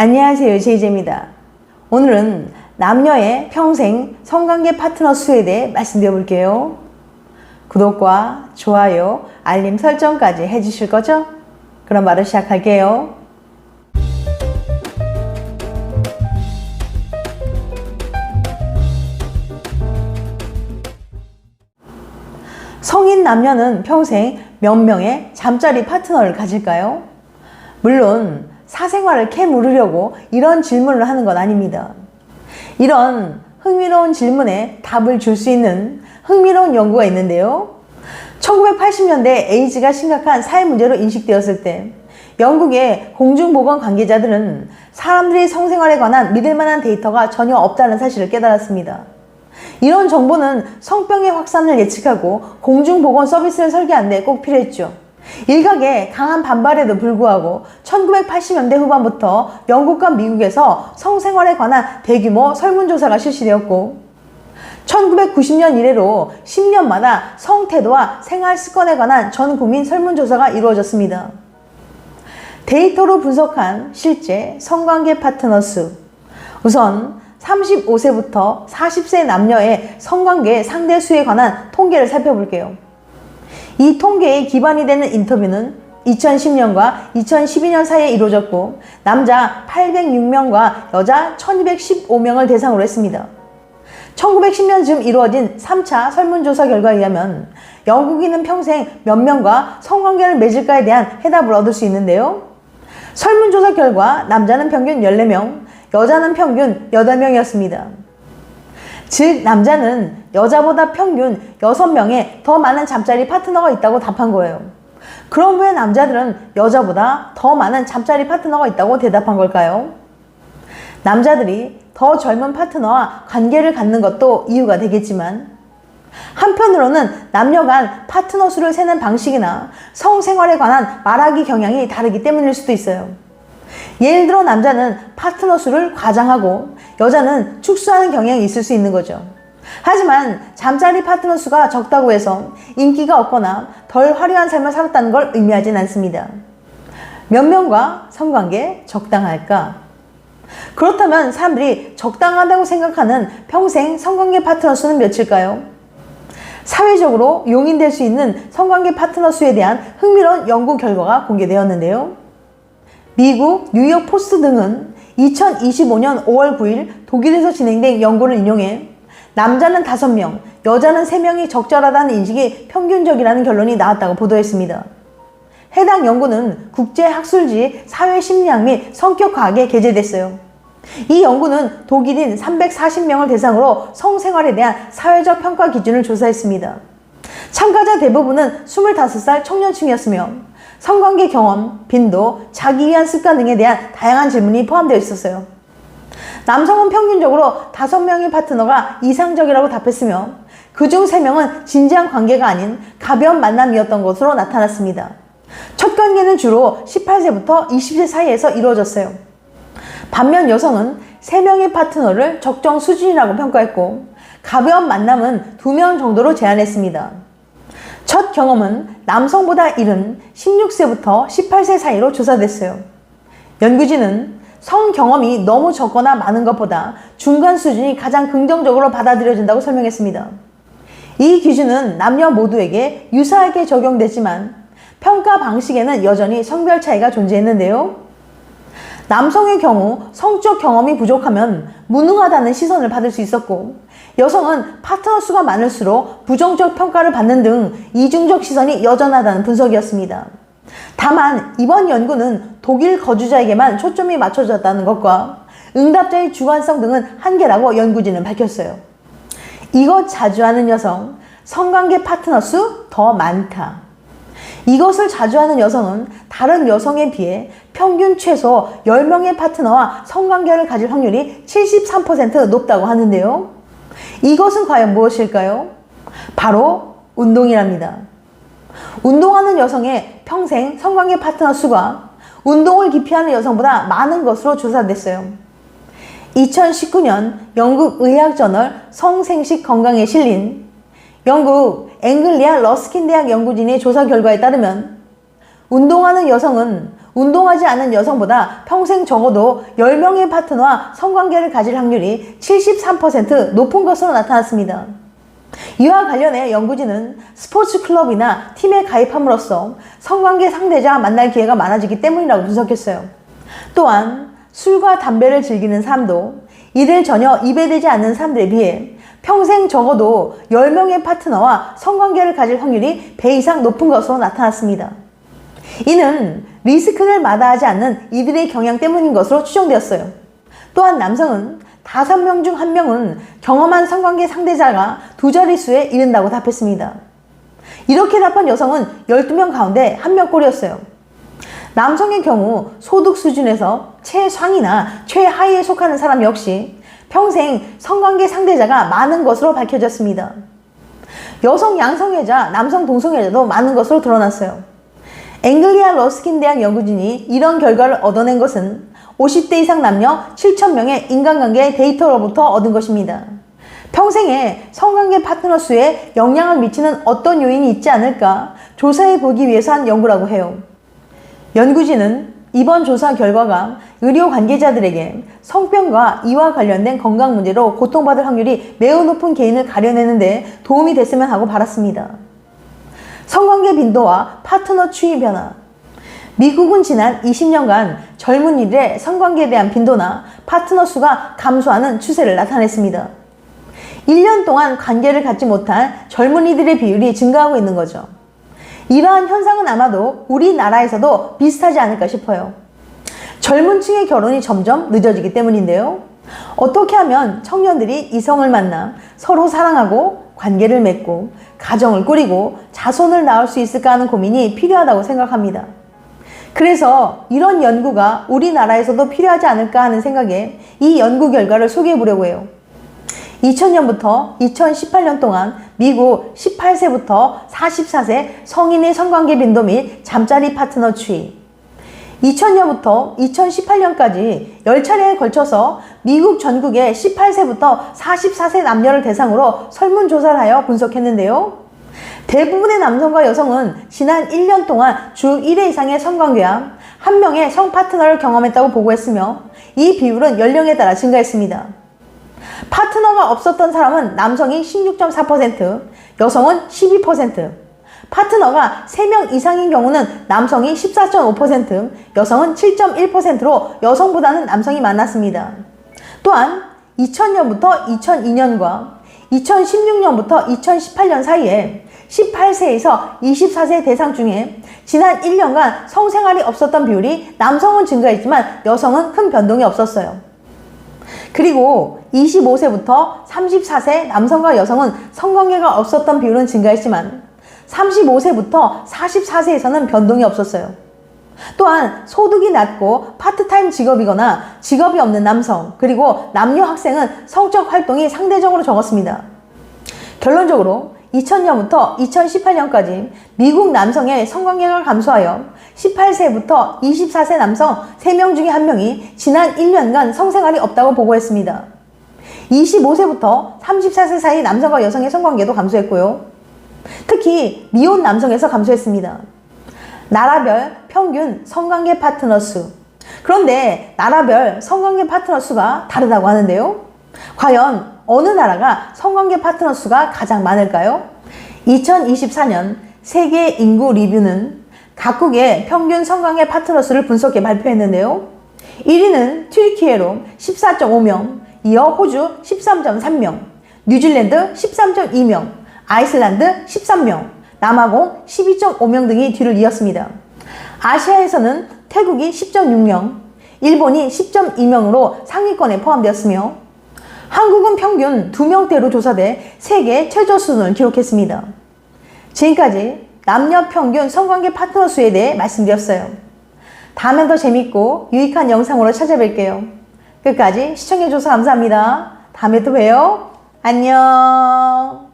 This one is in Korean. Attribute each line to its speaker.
Speaker 1: 안녕하세요, 제이제입니다. 오늘은 남녀의 평생 성관계 파트너 수에 대해 말씀드려 볼게요. 구독과 좋아요, 알림 설정까지 해주실 거죠? 그럼 바로 시작할게요. 성인 남녀는 평생 몇 명의 잠자리 파트너를 가질까요? 물론 사생활을 캐물으려고 이런 질문을 하는 건 아닙니다. 이런 흥미로운 질문에 답을 줄 수 있는 흥미로운 연구가 있는데요. 1980년대 에이즈가 심각한 사회 문제로 인식되었을 때 영국의 공중보건 관계자들은 사람들이 성생활에 관한 믿을 만한 데이터가 전혀 없다는 사실을 깨달았습니다. 이런 정보는 성병의 확산을 예측하고 공중보건 서비스를 설계하는 데 꼭 필요했죠. 일각의 강한 반발에도 불구하고 1980년대 후반부터 영국과 미국에서 성생활에 관한 대규모 설문조사가 실시되었고 1990년 이래로 10년마다 성태도와 생활습관에 관한 전국민 설문조사가 이루어졌습니다. 데이터로 분석한 실제 성관계 파트너 수. 우선 35세부터 40세 남녀의 성관계 상대 수에 관한 통계를 살펴볼게요. 이 통계에 기반이 되는 인터뷰는 2010년과 2012년 사이에 이루어졌고 남자 806명과 여자 1215명을 대상으로 했습니다. 1910년쯤 이루어진 3차 설문조사 결과에 의하면 영국인은 평생 몇 명과 성관계를 맺을까에 대한 해답을 얻을 수 있는데요. 설문조사 결과 남자는 평균 14명, 여자는 평균 8명이었습니다. 즉 남자는 여자보다 평균 6명의 더 많은 잠자리 파트너가 있다고 답한 거예요. 그럼 왜 남자들은 여자보다 더 많은 잠자리 파트너가 있다고 대답한 걸까요? 남자들이 더 젊은 파트너와 관계를 갖는 것도 이유가 되겠지만 한편으로는 남녀 간 파트너 수를 세는 방식이나 성생활에 관한 말하기 경향이 다르기 때문일 수도 있어요. 예를 들어 남자는 파트너 수를 과장하고 여자는 축소하는 경향이 있을 수 있는 거죠. 하지만 잠자리 파트너 수가 적다고 해서 인기가 없거나 덜 화려한 삶을 살았다는 걸 의미하진 않습니다. 몇 명과 성관계 적당할까? 그렇다면 사람들이 적당하다고 생각하는 평생 성관계 파트너 수는 몇일까요? 사회적으로 용인될 수 있는 성관계 파트너 수에 대한 흥미로운 연구 결과가 공개되었는데요. 미국 뉴욕 포스트 등은 2025년 5월 9일 독일에서 진행된 연구를 인용해 남자는 5명, 여자는 3명이 적절하다는 인식이 평균적이라는 결론이 나왔다고 보도했습니다. 해당 연구는 국제학술지 사회심리학 및 성격과학에 게재됐어요. 이 연구는 독일인 340명을 대상으로 성생활에 대한 사회적 평가 기준을 조사했습니다. 참가자 대부분은 25살 청년층이었으며 성관계 경험, 빈도, 자기 위한 습관 등에 대한 다양한 질문이 포함되어 있었어요. 남성은 평균적으로 5명의 파트너가 이상적이라고 답했으며 그중 3명은 진지한 관계가 아닌 가벼운 만남이었던 것으로 나타났습니다. 첫 관계는 주로 18세부터 20세 사이에서 이루어졌어요. 반면 여성은 3명의 파트너를 적정 수준이라고 평가했고 가벼운 만남은 2명 정도로 제한했습니다. 첫 경험은 남성보다 이른 16세부터 18세 사이로 조사됐어요. 연구진은 성 경험이 너무 적거나 많은 것보다 중간 수준이 가장 긍정적으로 받아들여진다고 설명했습니다. 이 기준은 남녀 모두에게 유사하게 적용됐지만 평가 방식에는 여전히 성별 차이가 존재했는데요. 남성의 경우 성적 경험이 부족하면 무능하다는 시선을 받을 수 있었고 여성은 파트너 수가 많을수록 부정적 평가를 받는 등 이중적 시선이 여전하다는 분석이었습니다. 다만 이번 연구는 독일 거주자에게만 초점이 맞춰졌다는 것과 응답자의 주관성 등은 한계라고 연구진은 밝혔어요. 이것 자주 하는 여성, 성관계 파트너 수 더 많다. 이것을 자주 하는 여성은 다른 여성에 비해 평균 최소 10명의 파트너와 성관계를 가질 확률이 73% 높다고 하는데요. 이것은 과연 무엇일까요? 바로 운동이랍니다. 운동하는 여성의 평생 성관계 파트너 수가 운동을 기피하는 여성보다 많은 것으로 조사됐어요. 2019년 영국 의학저널 성생식 건강에 실린 영국 앵글리아 러스킨 대학 연구진의 조사 결과에 따르면 운동하는 여성은 운동하지 않은 여성보다 평생 적어도 10명의 파트너와 성관계를 가질 확률이 73% 높은 것으로 나타났습니다. 이와 관련해 연구진은 스포츠 클럽이나 팀에 가입함으로써 성관계 상대자와 만날 기회가 많아지기 때문이라고 분석했어요. 또한 술과 담배를 즐기는 사람도 이들 전혀 입에 대지 않는 사람들에 비해 평생 적어도 10명의 파트너와 성관계를 가질 확률이 배 이상 높은 것으로 나타났습니다. 이는 리스크를 마다하지 않는 이들의 경향 때문인 것으로 추정되었어요. 또한 남성은 5명 중 1명은 경험한 성관계 상대자가 2자릿수에 이른다고 답했습니다. 이렇게 답한 여성은 12명 가운데 1명꼴이었어요. 남성의 경우 소득 수준에서 최상이나 최하위에 속하는 사람 역시 평생 성관계 상대자가 많은 것으로 밝혀졌습니다. 여성 양성애자, 남성 동성애자도 많은 것으로 드러났어요. 앵글리아 러스킨 대학 연구진이 이런 결과를 얻어낸 것은 50대 이상 남녀 7,000명의 인간관계 데이터로부터 얻은 것입니다. 평생에 성관계 파트너 수에 영향을 미치는 어떤 요인이 있지 않을까 조사해 보기 위해서 한 연구라고 해요. 연구진은 이번 조사 결과가 의료 관계자들에게 성병과 이와 관련된 건강 문제로 고통받을 확률이 매우 높은 개인을 가려내는 데 도움이 됐으면 하고 바랐습니다. 성관계 빈도와 파트너 추이 변화. 미국은 지난 20년간 젊은이들의 성관계에 대한 빈도나 파트너 수가 감소하는 추세를 나타냈습니다. 1년 동안 관계를 갖지 못한 젊은이들의 비율이 증가하고 있는 거죠. 이러한 현상은 아마도 우리나라에서도 비슷하지 않을까 싶어요. 젊은 층의 결혼이 점점 늦어지기 때문인데요. 어떻게 하면 청년들이 이성을 만나 서로 사랑하고 관계를 맺고 가정을 꾸리고 자손을 낳을 수 있을까 하는 고민이 필요하다고 생각합니다. 그래서 이런 연구가 우리나라에서도 필요하지 않을까 하는 생각에 이 연구 결과를 소개해 보려고 해요. 2000년부터 2018년 동안 미국 18세부터 44세 성인의 성관계 빈도 및 잠자리 파트너 추이, 2000년부터 2018년까지 10차례에 걸쳐서 미국 전국의 18세부터 44세 남녀를 대상으로 설문조사를 하여 분석했는데요. 대부분의 남성과 여성은 지난 1년 동안 주 1회 이상의 성관계와 1명의 성파트너를 경험했다고 보고했으며 이 비율은 연령에 따라 증가했습니다. 파트너가 없었던 사람은 남성이 16.4%, 여성은 12%, 파트너가 3명 이상인 경우는 남성이 14.5%, 여성은 7.1%로 여성보다는 남성이 많았습니다. 또한 2000년부터 2002년과 2016년부터 2018년 사이에 18세에서 24세 대상 중에 지난 1년간 성생활이 없었던 비율이 남성은 증가했지만 여성은 큰 변동이 없었어요. 그리고 25세부터 34세 남성과 여성은 성관계가 없었던 비율은 증가했지만 35세부터 44세에서는 변동이 없었어요. 또한 소득이 낮고 파트타임 직업이거나 직업이 없는 남성 그리고 남녀 학생은 성적 활동이 상대적으로 적었습니다. 결론적으로 2000년부터 2018년까지 미국 남성의 성관계가 감소하여 18세부터 24세 남성 3명 중에 1명이 지난 1년간 성생활이 없다고 보고했습니다. 25세부터 34세 사이 남성과 여성의 성관계도 감소했고요. 특히 미혼 남성에서 감소했습니다. 나라별 평균 성관계 파트너 수. 그런데 나라별 성관계 파트너 수가 다르다고 하는데요. 과연 어느 나라가 성관계 파트너 수가 가장 많을까요? 2024년 세계 인구 리뷰는 각국의 평균 성관계 파트너 수를 분석해 발표했는데요. 1위는 튀르키예로 14.5명, 이어 호주 13.3명, 뉴질랜드 13.2명, 아이슬란드 13명, 남아공 12.5명 등이 뒤를 이었습니다. 아시아에서는 태국이 10.6명, 일본이 10.2명으로 상위권에 포함되었으며 한국은 평균 2명대로 조사돼 세계 최저 수준을 기록했습니다. 지금까지 남녀 평균 성관계 파트너 수에 대해 말씀드렸어요. 다음엔 더 재밌고 유익한 영상으로 찾아뵐게요. 끝까지 시청해줘서 감사합니다. 다음에 또 봬요. 안녕.